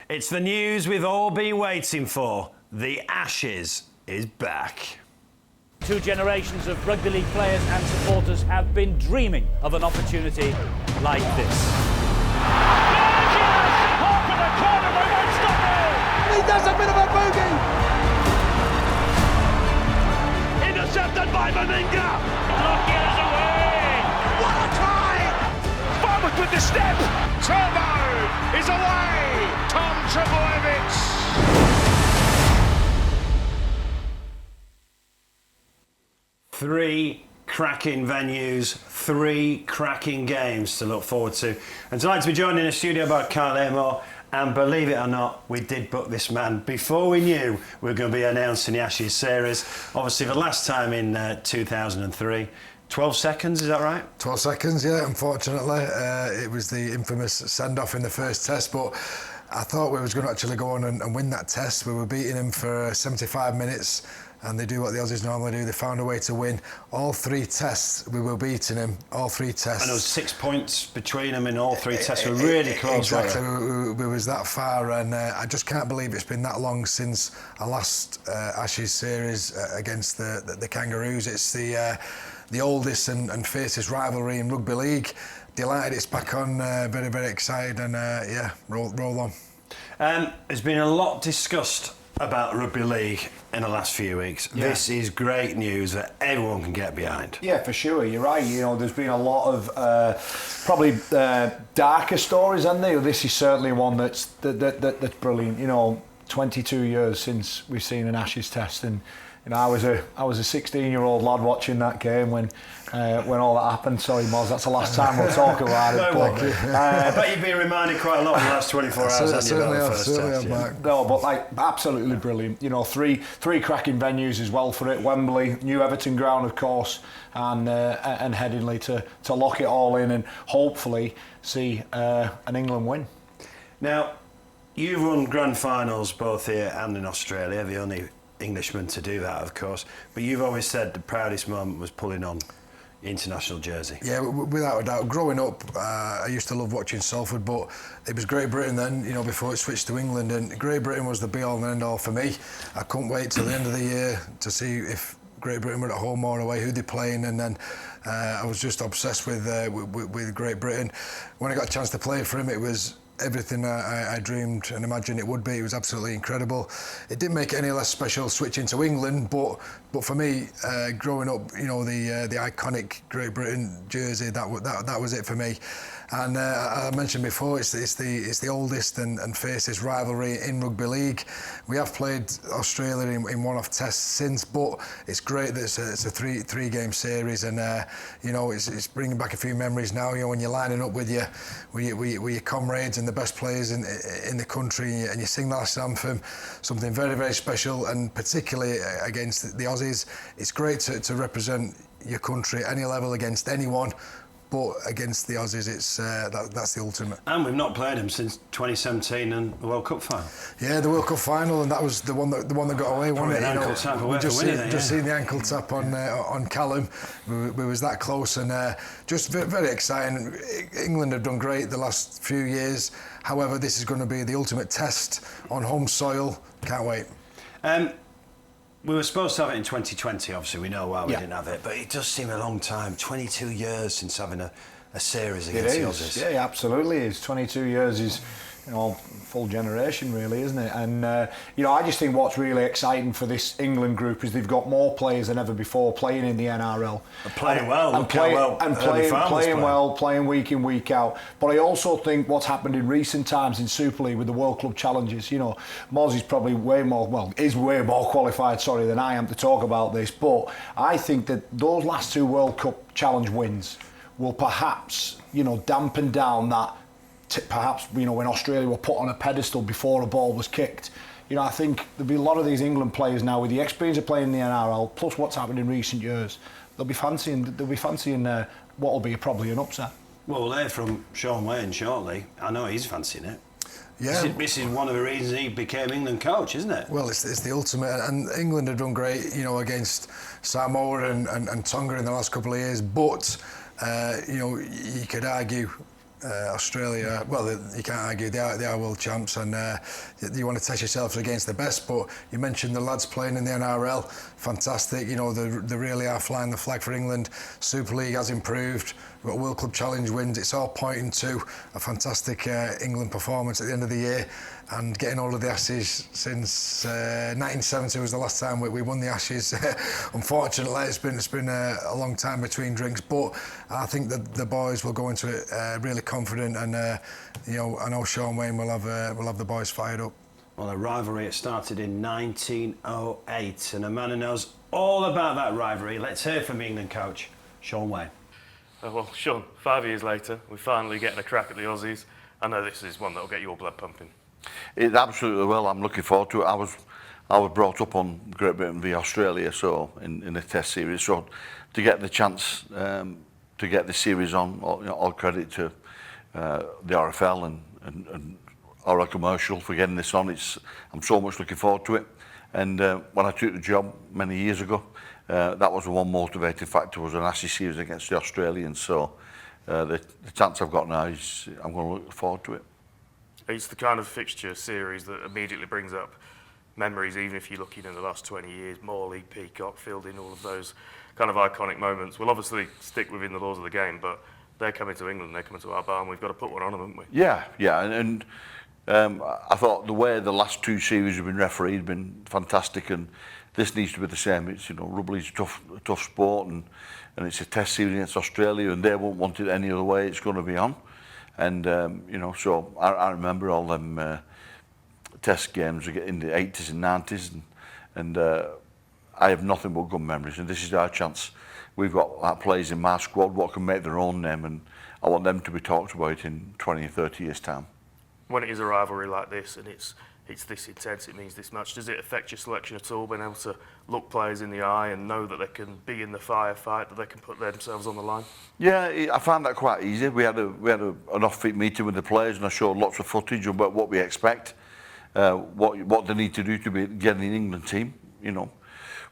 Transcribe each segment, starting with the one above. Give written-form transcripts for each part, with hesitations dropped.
It's the news we've all been waiting for. The Ashes is back. Two generations of rugby league players and supporters have been dreaming of an opportunity like this. Half in the corner, they won't stop it! He does a bit of a boogie! Intercepted by Maninga! Lockier's away! What a try! Farmers with the step! Turbo is away! Tom Trebojevic! Three cracking venues, three cracking games to look forward to. And tonight to be joined in the studio by Kyle Amor. And believe it or not, we did book this man before we knew we were going to be announcing the Ashes series. Obviously, the last time in 2003. 12 seconds, is that right? 12 seconds, yeah, unfortunately. It was the infamous send-off in the first test, but I thought we was going to actually go on and win that test. We were beating him for 75 minutes, and they do what the Aussies normally do. They found a way to win. All three tests, we were beating him, all three tests. And there was 6 points between them in all three tests. We were really close. Exactly, we was that far, and I just can't believe it's been that long since our last Ashes series against the Kangaroos. It's the oldest and fiercest rivalry in rugby league. Delighted it's back on, very, very excited, and yeah, roll on. There's been a lot discussed about rugby league in the last few weeks. Yeah. This is great news that everyone can get behind. Yeah, for sure, you're right. You know, there's been a lot of probably darker stories, hasn't there? This is certainly one that's brilliant. You know, 22 years since we've seen an Ashes test, and you know, I was a 16-year-old lad watching that game when all that happened. Sorry, Moz, that's the last time we'll talk about it. I bet you've been reminded quite a lot in the last 24 hours. No, but like absolutely brilliant. You know, three cracking venues as well for it. Wembley, New Everton Ground, of course, and Headingley to lock it all in and hopefully see an England win. Now, you've run grand finals both here and in Australia. The only Englishman to do that, of course, but you've always said the proudest moment was pulling on the international jersey. Yeah, without a doubt. Growing up, I used to love watching Salford, but it was Great Britain then, you know, before it switched to England, and Great Britain was the be-all and end-all for me. I couldn't wait till the end of the year to see if Great Britain were at home or away, who they're playing, and then I was just obsessed with Great Britain. When I got a chance to play for him, it was everything I dreamed and imagined it would be. It was absolutely incredible. It didn't make it any less special switching to England, but for me, growing up, you know, the iconic Great Britain jersey, that was it for me. And I mentioned before, it's the oldest and fiercest rivalry in rugby league. We have played Australia in one-off tests since, but it's great that it's a three-game series, and you know, it's bringing back a few memories now. You know, when you're lining up with your comrades and the best players in the country, and you sing the last anthem, something very, very special, and particularly against the Aussies. It's great to represent your country at any level against anyone. But against the Aussies, it's that's the ultimate. And we've not played them since 2017 and the World Cup final. Yeah, the World Cup final, and that was the one that got away, wasn't it? Ankle tap, we just seen the ankle tap on Callum. We was that close, and just very, very exciting. England have done great the last few years. However, this is going to be the ultimate test on home soil. Can't wait. We were supposed to have it in 2020, obviously, we know why we didn't have it, but it does seem a long time, 22 years since having a series against the Aussies. Yeah, absolutely. It's 22 years is, you know, full generation really, isn't it? And you know, I just think what's really exciting for this England group is they've got more players than ever before playing in the NRL. Playing well, playing week in, week out. But I also think what's happened in recent times in Super League with the World Club Challenges, you know, Moz is probably way more qualified, than I am to talk about this, but I think that those last two World Cup Challenge wins will perhaps, you know, dampen down that perhaps, you know, when Australia were put on a pedestal before a ball was kicked. You know, I think there'll be a lot of these England players now with the experience of playing in the NRL, plus what's happened in recent years. They'll be fancying what will be probably an upset. Well, we'll hear from Shaun Wane shortly. I know he's fancying it. Yeah. This is one of the reasons he became England coach, isn't it? Well, it's the ultimate, and England have done great, you know, against Samoa and Tonga in the last couple of years, but you know, you could argue Australia, well, you can't argue, they are world champs, and you want to test yourselves against the best. But you mentioned the lads playing in the NRL, fantastic. You know, they really are flying the flag for England. Super League has improved. We've got World Club Challenge wins. It's all pointing to a fantastic England performance at the end of the year, and getting all of the Ashes since 1970 was the last time we won the Ashes. Unfortunately, it's been a long time between drinks, but I think that the boys will go into it really confident, and you know, I know Shaun Wane will have the boys fired up. Well, a rivalry, it started in 1908, and a man who knows all about that rivalry. Let's hear from England coach Shaun Wane. Well, Shaun, 5 years later, we're finally getting a crack at the Aussies. I know this is one that'll get your blood pumping. It absolutely will. I'm looking forward to it. I was brought up on Great Britain v Australia, so in the Test series. So to get the chance to get the series on, all credit to the RFL and our commercial for getting this on. I'm so much looking forward to it. And when I took the job many years ago, that was the one motivating factor, was an Ashes series against the Australians. So the chance I've got now is I'm going to look forward to it. It's the kind of fixture series that immediately brings up memories, even if you're looking in the last 20 years. Morley, Peacock, Fielding, all of those kind of iconic moments. We'll obviously stick within the laws of the game, but they're coming to England, they're coming to our bar, and we've got to put one on them, haven't we? Yeah, and I thought the way the last two series have been refereed have been fantastic, and this needs to be the same. It's, you know, rugby's a tough sport, and it's a Test series against Australia, and they won't want it any other way. It's going to be on, and you know, so I remember all them Test games in the 80s and 90s, and I have nothing but good memories, and this is our chance. We've got players in my squad what can make their own name, and I want them to be talked about in 20 or 30 years' time. When it is a rivalry like this, and it's this intense, it means this much, does it affect your selection at all, being able to look players in the eye and know that they can be in the firefight, that they can put themselves on the line? Yeah, I found that quite easy. We had an off-field meeting with the players, and I showed lots of footage about what we expect, what they need to do to be getting an England team, you know,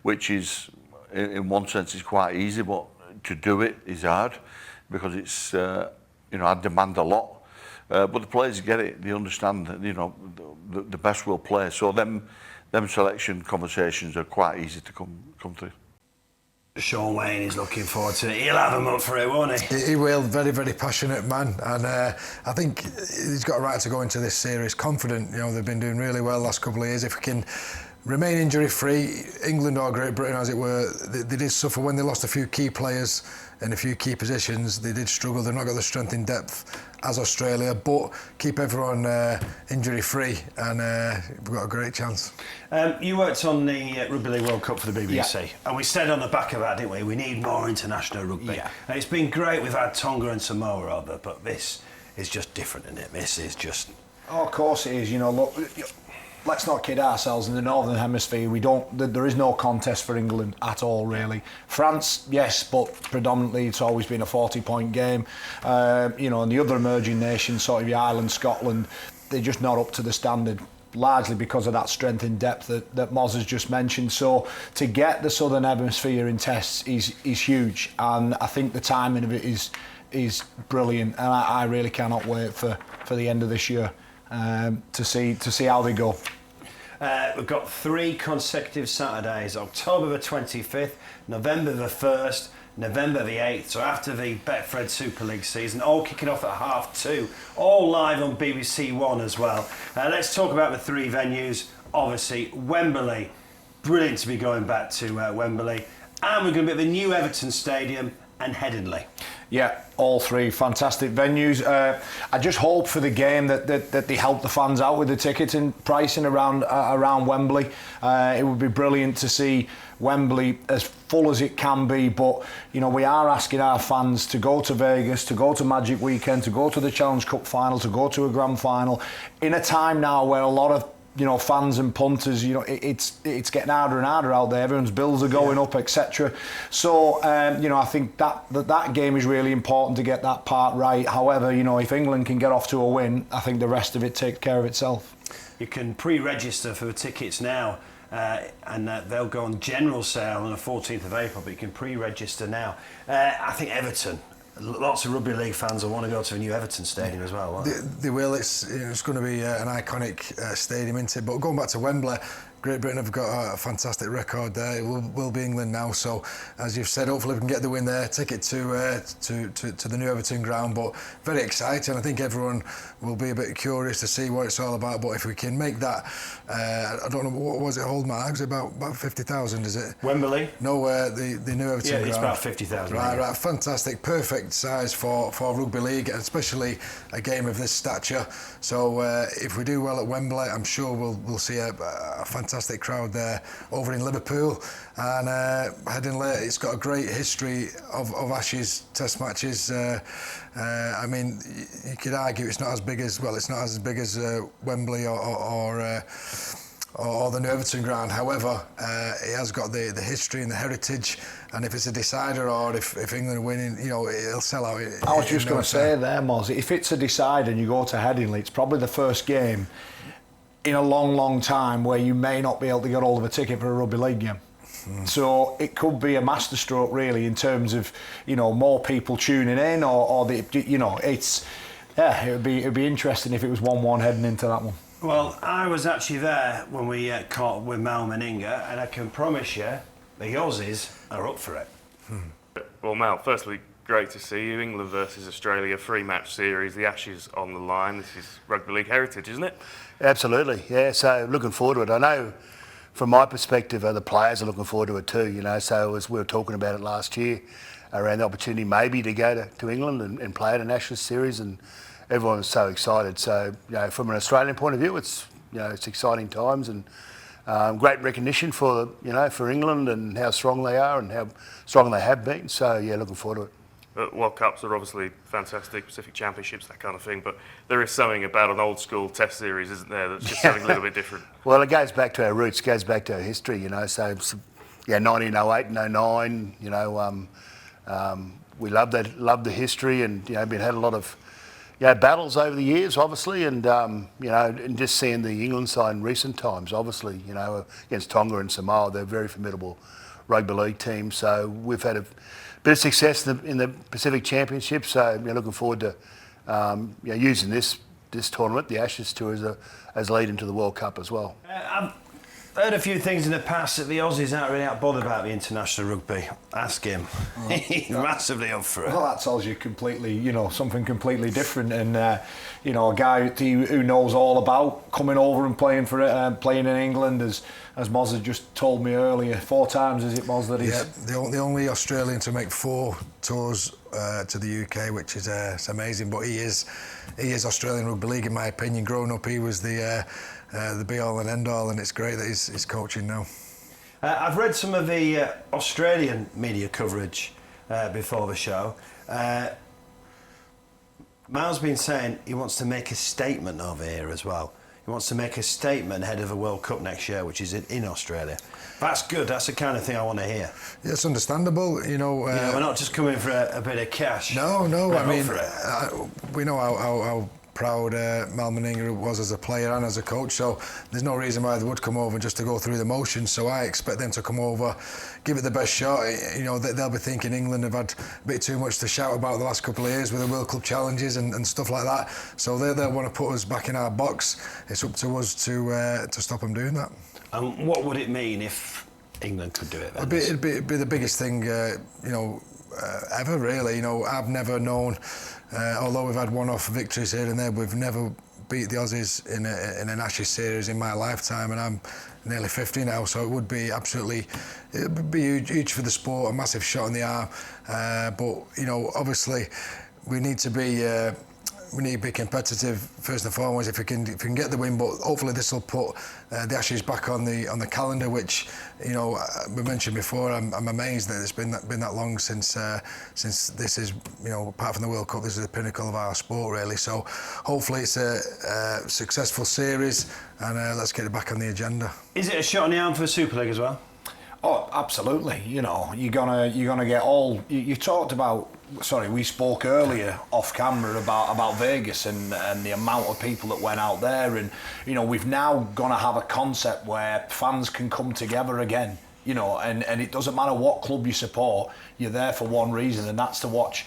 which is, in one sense, is quite easy, but to do it is hard, because it's, you know, I demand a lot. But the players get it. They understand that, you know, the best will play. So them selection conversations are quite easy to come through. Shaun Wane is looking forward to it. He'll have him up for it, won't he? He will. Very, very passionate man, and I think he's got a right to go into this series confident. You know, they've been doing really well the last couple of years. If we can remain injury-free, England or Great Britain, as it were, they did suffer when they lost a few key players in a few key positions. They did struggle. They've not got the strength in depth as Australia, but keep everyone injury-free, and we've got a great chance. You worked on the Rugby League World Cup for the BBC, Yeah. and we said on the back of that, didn't we? We need more international rugby. Yeah. And it's been great. We've had Tonga and Samoa over, but this is just different, isn't it? This is just... Oh, of course it is. You know, look, let's not kid ourselves. In the Northern Hemisphere, there is no contest for England at all, really. France, yes, but predominantly it's always been a 40-point game. You know, and the other emerging nations, sort of Ireland, Scotland, they're just not up to the standard, largely because of that strength in depth that Moz has just mentioned. So to get the Southern Hemisphere in tests is huge, and I think the timing of it is brilliant, and I really cannot wait for the end of this year to see how they go. We've got 3 consecutive Saturdays: October the 25th, November the 1st, November the 8th. So after the Betfred Super League season, all kicking off at 2:30, all live on BBC One as well. Let's talk about the 3 venues. Obviously, Wembley. Brilliant to be going back to Wembley. And we're going to be at the new Everton Stadium and Headingley. Yeah, all 3 fantastic venues. I just hope for the game that they help the fans out with the ticketing pricing around Wembley. It would be brilliant to see Wembley as full as it can be, but you know, we are asking our fans to go to Vegas, to go to Magic Weekend, to go to the Challenge Cup final, to go to a grand final, in a time now where a lot of, you know, fans and punters, you know, it's getting harder and harder out there. Everyone's bills are going up, etc. So, you know, I think that game is really important to get that part right. However, you know, if England can get off to a win, I think the rest of it takes care of itself. You can pre-register for the tickets now, and they'll go on general sale on the 14th of April, but you can pre-register now. I think Everton, Lots of rugby league fans will want to go to a new Everton stadium as well, won't they? They will. It's going to be an iconic stadium, isn't it? But going back to Wembley, Great Britain have got a fantastic record there. It will be England now. So, as you've said, hopefully we can get the win there, take it to the new Everton ground. But very exciting. I think everyone will be a bit curious to see what it's all about. But if we can make that, I don't know, what was it, hold Marks? About 50,000, is it? Wembley? No, the new Everton ground. Yeah, it's about 50,000. Right, fantastic, perfect size for rugby league, especially a game of this stature. So if we do well at Wembley, I'm sure we'll see a fantastic crowd there over in Liverpool. And heading late, it's got a great history of Ashes Test matches. I mean, you could argue it's not as big as Wembley or the new Everton ground. However, it has got the history and the heritage, and if it's a decider or if England are winning, it'll sell out. I was just going to say there, Moz, if it's a decider and you go to Headingley, it's probably the first game in a long, long time where you may not be able to get hold of a ticket for a rugby league game. So it could be a masterstroke really in terms of more people tuning in or it's it'd be interesting if it was 1-1 heading into that one. Well, I was actually there when we caught up with Mal Meninga, and I can promise you the Aussies are up for it. Well, Mal, firstly, great to see you. England versus Australia, 3-match series, the Ashes on the line. This is rugby league heritage, isn't it? Absolutely, yeah. So looking forward to it. I know from my perspective, the players are looking forward to it too, So as we were talking about it last year, around the opportunity maybe to go to England and play at an Ashes series, and everyone was so excited. So, from an Australian point of view, it's exciting times and great recognition for England and how strong they are and how strong they have been. So, looking forward to it. World Cups are obviously fantastic, Pacific Championships, that kind of thing, but there is something about an old school Test series, isn't there, that's just something a little bit different? Well, it goes back to our roots, goes back to our history, So, 1908 and 09, we love the history and, been had a lot of battles over the years, obviously, and and just seeing the England side in recent times, obviously, against Tonga and Samoa, they're a very formidable rugby league team. So we've had a bit of success in the Pacific Championship. So looking forward to using this tournament, the Ashes tour, as a lead into the World Cup as well. I've heard a few things in the past that the Aussies aren't really that bothered about the international rugby. Ask him. He's massively up for it. Well, that tells you completely, something completely different. And, a guy who knows all about coming over and playing for it, playing in England, as Moz had just told me earlier, 4 times, is it, Moz, that he's... Yeah, the only Australian to make 4 tours to the UK, which is amazing. But he is Australian Rugby League, in my opinion. Growing up, he was the be-all and end-all, and it's great that he's coaching now. I've read some of the Australian media coverage before the show. Mal's been saying he wants to make a statement over here as well. He wants to make a statement ahead of the World Cup next year, which is in Australia. That's good. That's the kind of thing I want to hear. Yeah, it's understandable. We're not just coming for a bit of cash. No. I mean, we know how proud Mal Meninga was as a player and as a coach, so there's no reason why they would come over just to go through the motions. So I expect them to come over, give it the best shot. They'll be thinking England have had a bit too much to shout about the last couple of years with the World Cup challenges and stuff like that. So they'll want to put us back in our box. It's up to us to stop them doing that. And what would it mean if England could do it then? It'd be the biggest thing, ever really. I've never known. Although we've had one-off victories here and there, we've never beat the Aussies in an Ashes series in my lifetime, and I'm nearly 50 now, so it would be huge for the sport, a massive shot in the arm. But obviously, we need to be competitive first and foremost if we can get the win. But hopefully this will put the Ashes back on the calendar, which we mentioned before. I'm amazed that it's been that long since this is apart from the World Cup, this is the pinnacle of our sport really. So hopefully it's a successful series, and let's get it back on the agenda. Is it a shot in the arm for the Super League as well? Oh, absolutely. You're gonna get all. You talked about. Sorry, we spoke earlier off camera about Vegas and the amount of people that went out there, and we've now gonna have a concept where fans can come together again. And it doesn't matter what club you support. You're there for one reason, and that's to watch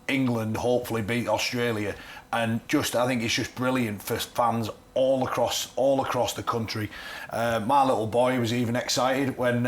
England hopefully beat Australia, and I think it's just brilliant for fans all across the country. My little boy was even excited when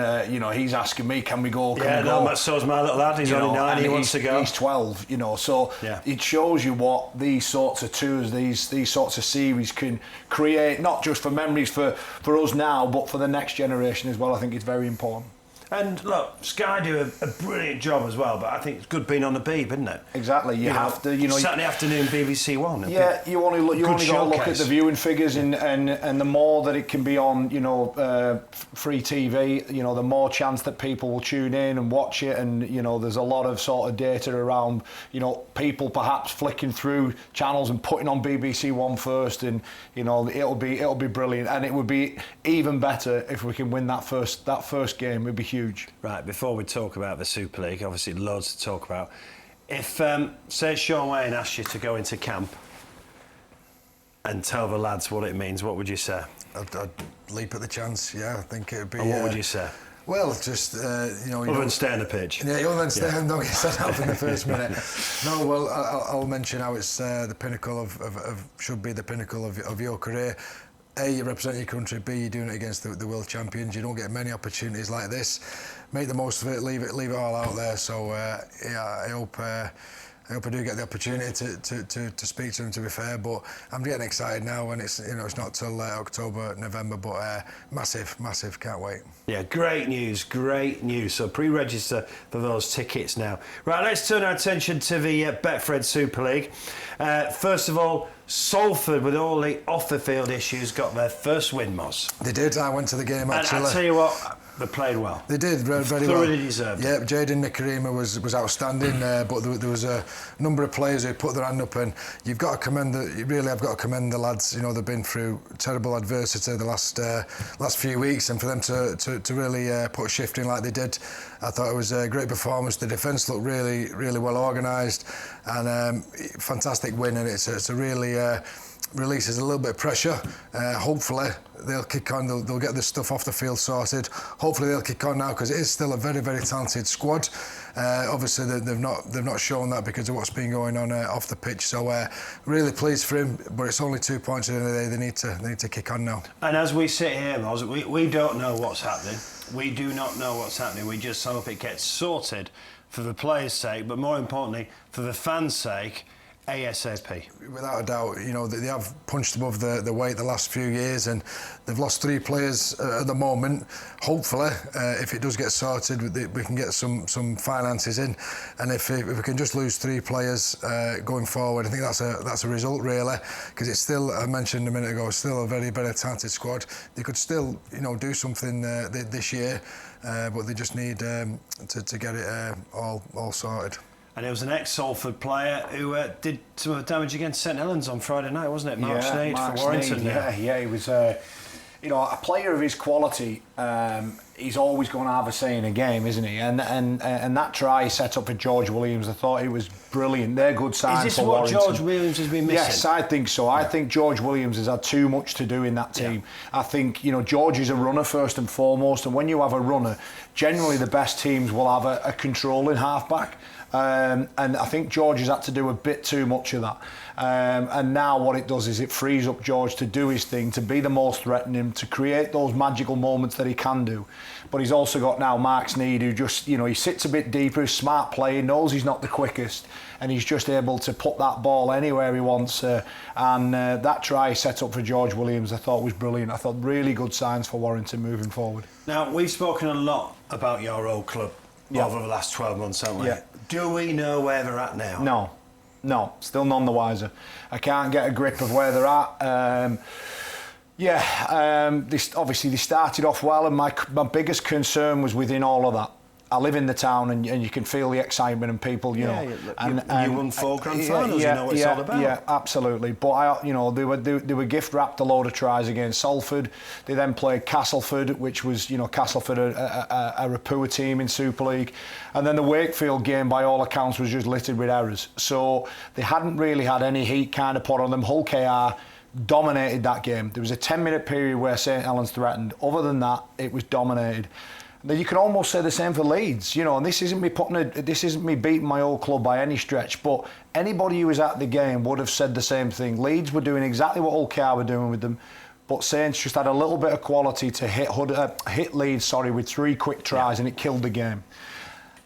he's asking me, can we go? Can we go? So's my little lad. He's only 9. He wants to go. He's 12. So it shows you what these sorts of tours, these sorts of series can create, not just for memories for us now, but for the next generation as well. I think it's very important. And look, Sky do a brilliant job as well, but I think it's good being on the beeb, isn't it? Exactly. You have to. Saturday afternoon, BBC One. Yeah, you only got to look at the viewing figures, and the more that it can be on, free TV, the more chance that people will tune in and watch it, and there's a lot of sort of data around, people perhaps flicking through channels and putting on BBC One first, and it'll be brilliant, and it would be even better if we can win that first game. It'd be huge. Right, before we talk about the Super League, obviously loads to talk about. If, say, Shaun Wane asked you to go into camp and tell the lads what it means, what would you say? I'd leap at the chance, yeah. I think it would be... And what would you say? Well, just, Other than stay on the pitch. Yeah, other than stay and don't get sent out in the first minute. No, well, I'll mention how it's the pinnacle should be the pinnacle of your career. A, you represent your country. B, you're doing it against the world champions. You don't get many opportunities like this. Make the most of it. Leave it all out there. So I hope I do get the opportunity to speak to them. To be fair, but I'm getting excited now, and it's not till October, November. But massive. Can't wait. Yeah, great news. So pre-register for those tickets now. Right, let's turn our attention to the Betfred Super League. First of all, Salford, with all the off-the-field issues, got their first win, Moz. They did. I went to the game, actually. And I tell you what, they played well. They did very well. Thoroughly deserved. Yeah, Jaden Nikarima was outstanding, but there was a number of players who put their hand up, and you really have got to commend the lads. They've been through terrible adversity the last few weeks, and for them to really put a shift in like they did, I thought it was a great performance. The defence looked really well organised, and fantastic win, and it's a really releases a little bit of pressure. Hopefully they'll kick on, they'll get this stuff off the field sorted. Hopefully they'll kick on now, because it is still a very talented squad. Obviously they've not shown that because of what's been going on off the pitch, so really pleased for him, but it's only 2 points at the end of the day. They need to kick on now. And as we sit here, Moz, we don't know what's happening. We do not know what's happening. We just hope it gets sorted for the players' sake, but more importantly for the fans' sake, ASAP. Without a doubt, they have punched above the weight the last few years, and they've lost 3 players at the moment. Hopefully, if it does get sorted, we can get some finances in, and if we can just lose 3 players going forward, I think that's a result, really, because it's still, I mentioned a minute ago, still a very talented squad. They could still do something this year, but they just need to get it all sorted. And it was an ex-Salford player who did some damage against St Helens on Friday night, wasn't it? Mark Sneyd for Warrington. Yeah, he was a player of his quality. He's always going to have a say in a game, isn't he? And that try set up for George Williams, I thought it was brilliant. They're good signs for Warrington. Is this what George Williams has been missing? Yes, I think so. I think George Williams has had too much to do in that team. Yeah. I think, George is a runner first and foremost, and when you have a runner, generally the best teams will have a controlling halfback. And I think George has had to do a bit too much of that. And now what it does is it frees up George to do his thing, to be the most threatening, to create those magical moments that he can do. But he's also got now Mark Sneyd, who just, he sits a bit deeper, he's smart player, knows he's not the quickest, and he's just able to put that ball anywhere he wants. And that try set up for George Williams, I thought was brilliant. I thought really good signs for Warrington moving forward. Now, we've spoken a lot about your old club over the last 12 months, haven't we? Yeah. Do we know where they're at now? No, still none the wiser. I can't get a grip of where they're at. Obviously they started off well, and my biggest concern was within all of that. I live in the town, and you can feel the excitement and people, you won 4 grand finals, you know what it's all about. Yeah, absolutely. But they were gift wrapped a load of tries against Salford. They then played Castleford, which was Castleford a poor team in Super League, and then the Wakefield game, by all accounts, was just littered with errors. So they hadn't really had any heat kind of put on them. Hull KR dominated that game. There was a 10-minute period where St Helens threatened. Other than that, it was dominated. Then you can almost say the same for Leeds, you know. And this isn't me beating my old club by any stretch, but anybody who was at the game would have said the same thing. Leeds were doing exactly what Hull KR were doing with them, but Saints just had a little bit of quality to hit Leeds, with 3 quick tries, and it killed the game.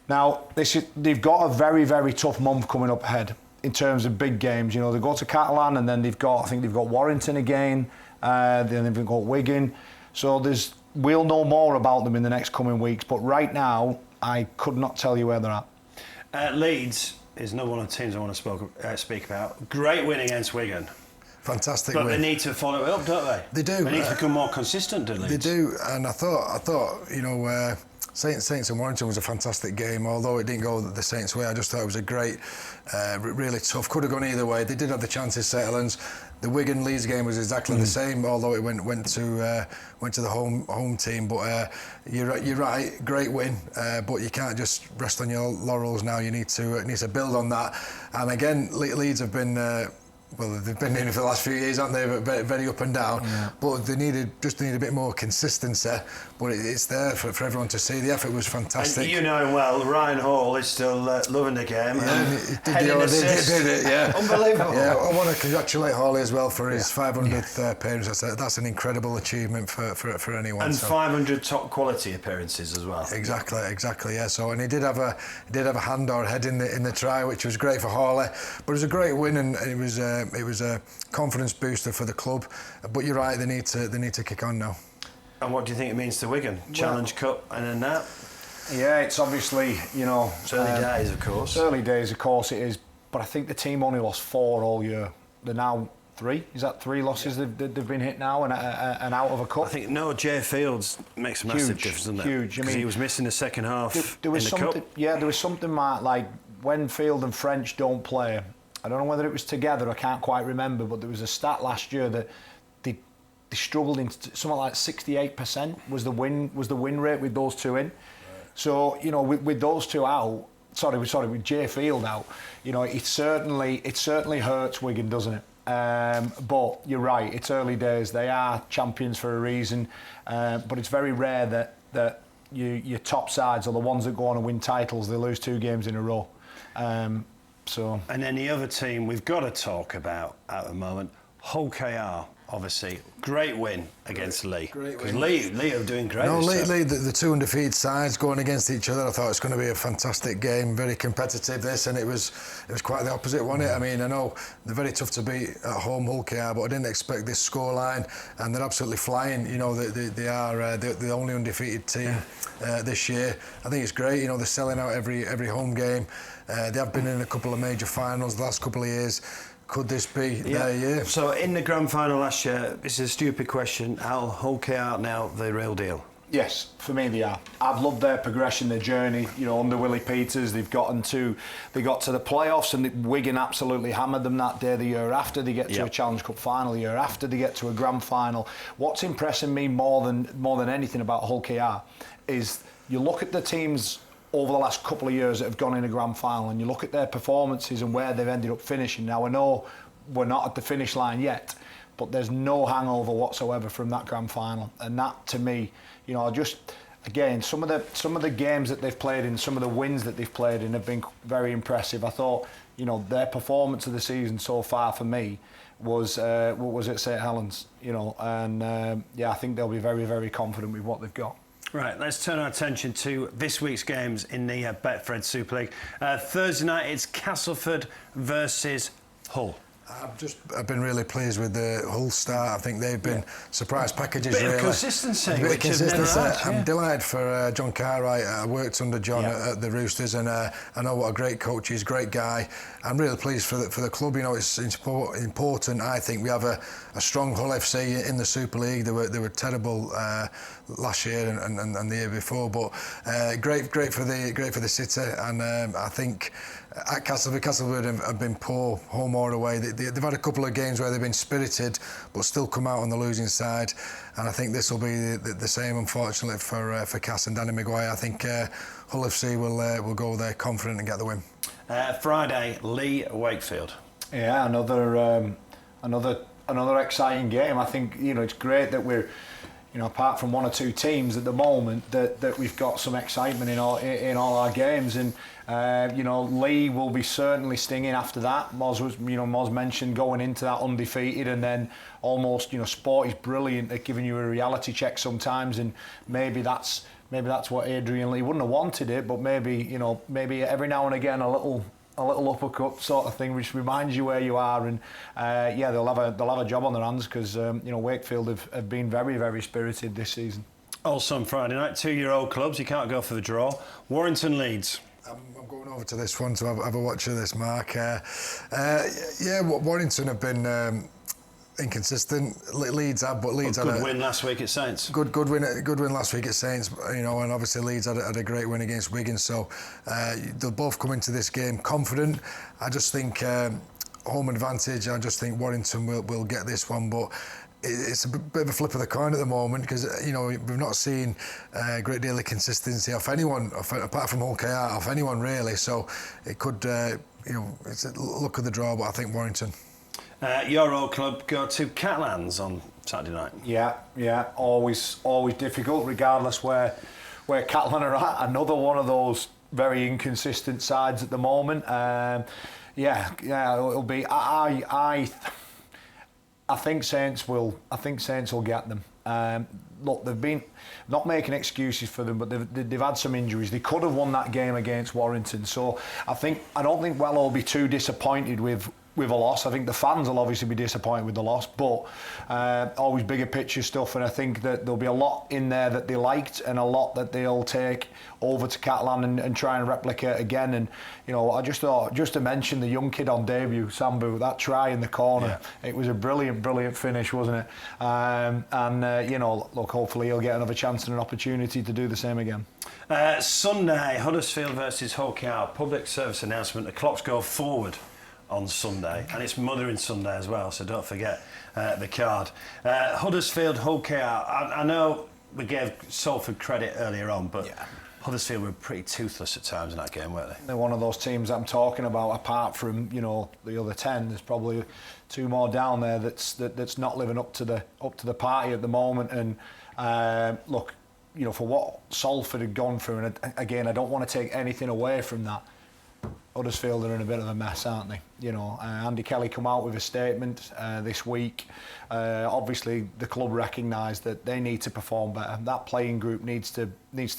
Now they've got a very, very tough month coming up ahead in terms of big games. You know, they go to Catalan, and then they've got Warrington again, then they've got Wigan. So we'll know more about them in the next coming weeks, but right now I could not tell you where they're at. Leeds is not one of the teams I want to speak about. Great win against Wigan. Fantastic but win. They need to follow it up, don't they? They do. They need to become more consistent, don't They do, and I thought, you know, Saints and Warrington was a fantastic game. Although it didn't go the Saints' way, I just thought it was a great, really tough. Could have gone either way. They did have the chances, Settlers. The Wigan Leeds game was exactly the same, although it went to the home team. But you're right, great win. But you can't just rest on your laurels now. You need to build on that. And again, Leeds have been. Well, they've been in it for the last few years, haven't they? Very, very up and down. Yeah. But they need a bit more consistency. But it's there for everyone to see. The effort was fantastic. And you know well, Ryan Hall is still loving the game. Yeah, did it, yeah. Unbelievable. Yeah, I want to congratulate Hawley as well for his 500th appearance. That's an incredible achievement for anyone. And 500 top quality appearances as well. Exactly. Yeah. So, and he did have a hand or head in the try, which was great for Hawley. But it was a great win, and it was a confidence booster for the club. But you're right, they need to kick on now. And what do you think it means to Wigan? Challenge Cup and then that? Yeah, it's obviously, you know... It's early days, of course. Early days, of course it is. But I think the team only lost 4 all year. They're now 3. Is that 3 losses they've been hit now and out of a cup? I think, Jay Fields makes a massive difference, doesn't it? Huge. Because he was missing the second half there was in the cup. Yeah, there was something like when Field and French don't play... I don't know whether it was together, I can't quite remember, but there was a stat last year that they struggled in something like 68% was the win rate with those 2 in. Right. So, you know, with those 2 out, with Jay Field out, you know, it certainly hurts Wigan, doesn't it? But you're right, it's early days. They are champions for a reason, but it's very rare that your top sides are the ones that go on and win titles. They lose 2 games in a row. And then the other team we've got to talk about at the moment, Hull KR, obviously. Great win against Lee. Because Lee are doing great. No, Lee, the 2 undefeated sides going against each other. I thought it was going to be a fantastic game, very competitive this, and it was quite the opposite, wasn't it? I mean, I know they're very tough to beat at home, Hull KR, but I didn't expect this scoreline, and they're absolutely flying. You know, they are the only undefeated team this year. I think it's great. You know, they're selling out every home game. They have been in a couple of major finals the last couple of years. Could this be their year? So in the grand final last year, this is a stupid question, are Hull KR now the real deal? Yes, for me they are. I've loved their progression, their journey. You know, under Willie Peters, they got to the playoffs, and Wigan absolutely hammered them that day. The year after, they get to a Challenge Cup final. The year after, they get to a grand final. What's impressing me more than anything about Hull KR is you look at the teams over the last couple of years that have gone in a grand final, and you look at their performances and where they've ended up finishing. Now, I know we're not at the finish line yet, but there's no hangover whatsoever from that grand final. And that, to me, you know, again, some of the games that they've played in, some of the wins that they've played in have been very impressive. I thought, you know, their performance of the season so far for me was at St Helens, you know, and I think they'll be very, very confident with what they've got. Right, let's turn our attention to this week's games in the Betfred Super League. Thursday night, it's Castleford versus Hull. I've been really pleased with the Hull start. I think they've been surprise packages. Bit of consistency. I'm delighted for John Cartwright. I worked under John at the Roosters, and I know what a great coach he is, great guy. I'm really pleased for the club. You know, it's important. I think we have a strong Hull FC in the Super League. They were terrible last year and the year before, but great for the city. And I think at Castleford have been poor home or away. They've had a couple of games where they've been spirited, but still come out on the losing side. And I think this will be the same, unfortunately, for Cass and Danny Maguire. I think Hull FC will go there confident and get the win. Friday, Lee Wakefield. Yeah, another exciting game. I think, you know, it's great that we're apart from one or two teams at the moment, that we've got some excitement in all our games. And Lee will be certainly stinging after that. Moz mentioned going into that undefeated, and then almost, sport is brilliant at giving you a reality check sometimes, and maybe that's what Adrian Lee wouldn't have wanted it, but maybe every now and again a little uppercut sort of thing, which reminds you where you are, and they'll have a job on their hands, because Wakefield have been very, very spirited this season. Also on Friday night, 2-year-old clubs, you can't go for the draw. Warrington Leeds. I'm going over to this one to have a watch of this, Mark. Warrington have been inconsistent. Leeds have, but Leeds had a win last week at Saints. Good win last week at Saints. And obviously Leeds had a great win against Wigan. So they'll both come into this game confident. I just think home advantage. I just think Warrington will get this one, but it's a bit of a flip of the coin at the moment, because we've not seen a great deal of consistency off anyone, apart from Hull KR, off anyone really. So it could, it's a look of the draw, but I think Warrington. Your old club go to Catalans on Saturday night. Yeah, always difficult, regardless where Catalan are at. Another one of those very inconsistent sides at the moment. It'll be. I think Saints will get them. Look, they've been not making excuses for them, but they've had some injuries. They could have won that game against Warrington. So I don't think Wello will be too disappointed with a loss. I think the fans will obviously be disappointed with the loss, but always bigger picture stuff, and I think that there'll be a lot in there that they liked, and a lot that they'll take over to Catalan and try and replicate again. And I just thought, just to mention the young kid on debut, Sambu, that try in the corner, it was a brilliant finish, wasn't it? Look, hopefully he'll get another chance and an opportunity to do the same again. Sunday, Huddersfield versus Hull KR. Public service announcement: the clocks go forward on Sunday, and it's Mothering Sunday as well, so don't forget the card. Huddersfield, Hull KR. I know we gave Salford credit earlier on, but Huddersfield were pretty toothless at times in that game, weren't they? They're one of those teams I'm talking about. Apart from the other 10, there's probably two more down there that's not living up to the party at the moment. And look, for what Salford had gone through, and again, I don't want to take anything away from that. Huddersfield are in a bit of a mess, aren't they? Andy Kelly come out with a statement this week. Obviously, the club recognised that they need to perform better. That playing group needs to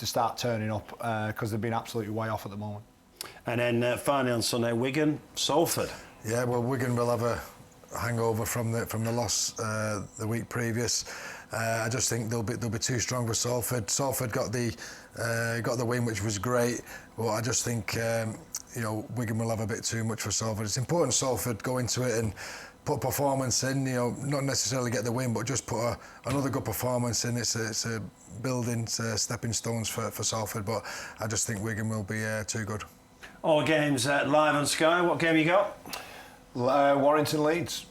start turning up, because they've been absolutely way off at the moment. And then finally on Sunday, Wigan, Salford. Yeah, well, Wigan will have a hangover from the loss the week previous. I just think they'll be too strong for Salford. Salford got the win, which was great, but I just think Wigan will have a bit too much for Salford. It's important Salford go into it and put performance in. Not necessarily get the win, but just put another good performance in. It's a building, stepping stones for Salford. But I just think Wigan will be too good. All games live on Sky. What game you got? Warrington Leeds,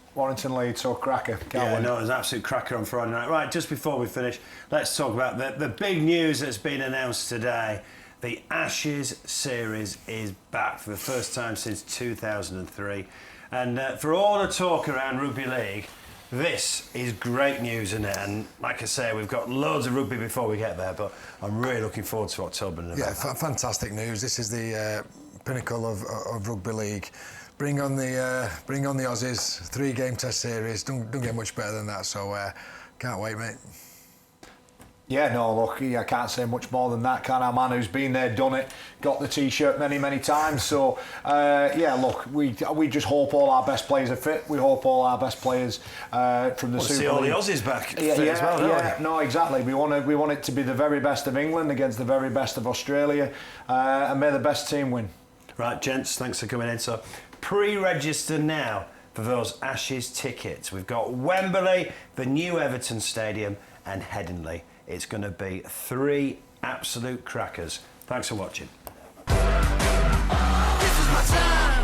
so cracker. Can't wait. No, it was an absolute cracker on Friday night. Right, just before we finish, let's talk about the big news that's been announced today. The Ashes series is back for the first time since 2003. And for all the talk around Rugby League, this is great news, isn't it? And like I say, we've got loads of rugby before we get there, but I'm really looking forward to October and November. Yeah, fantastic news. This is the pinnacle of Rugby League. Bring on the Aussies, 3-game test series. Don't get much better than that, so can't wait, mate. Yeah, no, look, I can't say much more than that. Can our man who's been there, done it, got the T-shirt many times. So, look, we just hope all our best players are fit. We hope all our best players from the Super League. See all the Aussies back fit as well, don't we? No, exactly. We want it to be the very best of England against the very best of Australia, and may the best team win. Right, gents, thanks for coming in. So, pre-register now for those Ashes tickets. We've got Wembley, the new Everton Stadium, and Headingley. It's going to be 3 absolute crackers. Thanks for watching. This is my time.